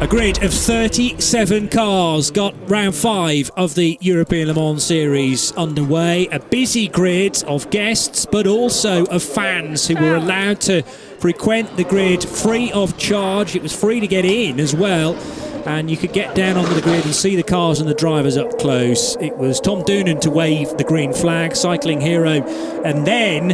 A grid of 37 cars got round 5 of the European Le Mans Series underway. A busy grid of guests, but also of fans who were allowed to frequent the grid free of charge. It was free to get in as well, and you could get down onto the grid and see the cars and the drivers up close. It was Tom Doonan to wave the green flag, cycling hero, and then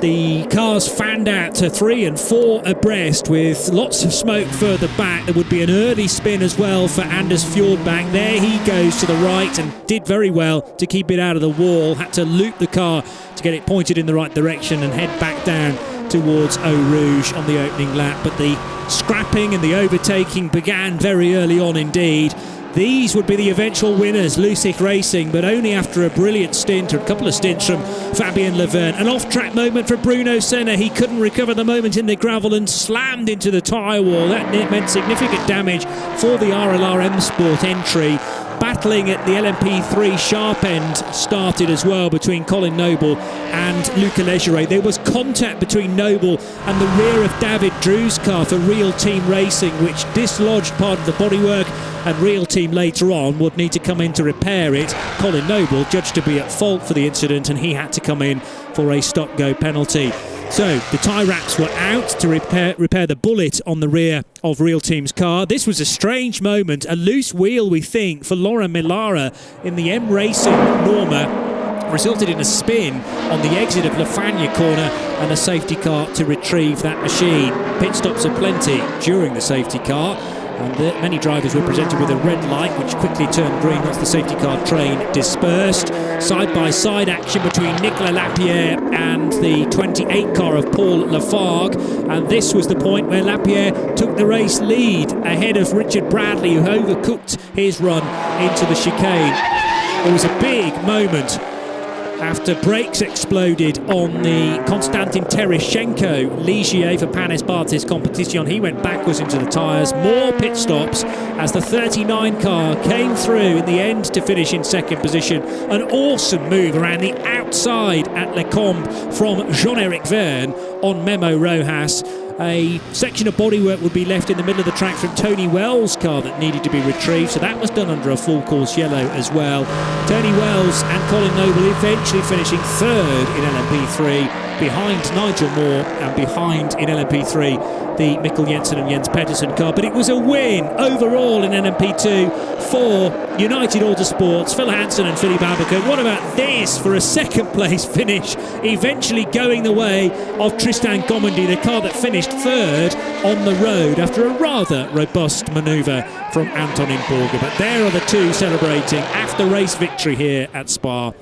the cars fanned out to 3 and 4 abreast with lots of smoke further back. There would be an early spin as well for Anders Fjordbach. There he goes to the right and did very well to keep it out of the wall. Had to loop the car to get it pointed in the right direction and head back down towards Eau Rouge on the opening lap. But the scrapping and the overtaking began very early on indeed. These would be the eventual winners, Lucich Racing, but only after a brilliant stint, or a couple of stints from Fabien Laverne. An off-track moment for Bruno Senna. He couldn't recover the moment in the gravel and slammed into the tyre wall. That meant significant damage for the RLR M Sport entry. Battling at the LMP3 sharp end started as well between Colin Noble and Luca Legere. There was contact between Noble and the rear of David Drew's car for Real Team Racing, which dislodged part of the bodywork, and Real Team later on would need to come in to repair it. Colin Noble judged to be at fault for the incident, and he had to come in for a stop-go penalty. So the tie wraps were out to repair the bullet on the rear of Real Team's car. This was a strange moment, a loose wheel, we think, for Laura Millara in the M Racing Norma. Resulted in a spin on the exit of Lafagna corner and a safety car to retrieve that machine. Pit stops aplenty during the safety car, and many drivers were presented with a red light which quickly turned green once the safety car train dispersed. Side-by-side action between Nicolas Lapierre and the 28 car of Paul Lafargue, and this was the point where Lapierre took the race lead ahead of Richard Bradley, who overcooked his run into the chicane. It was a big moment after brakes exploded on the Konstantin Tereshchenko Ligier for Panis Barthes competition. He went backwards into the tyres. More pit stops as the 39 car came through in the end to finish in second position. An awesome move around the outside at Lecombe from Jean-Eric Verne on Memo Rojas. A section of bodywork would be left in the middle of the track from Tony Wells' car that needed to be retrieved, so that was done under a full course yellow as well. Tony Wells and Colin Noble eventually finishing third in LMP3, behind Nigel Moore and behind in LMP3 the Mikkel Jensen and Jens Pedersen car. But it was a win overall in LMP2 for United Autosports, Phil Hansen and Philippe Abacus. What about this for a second place finish, eventually going the way of Tristan Gomendy, the car that finished third on the road after a rather robust manoeuvre from Antonin Borger. But there are the two celebrating after race victory here at Spa.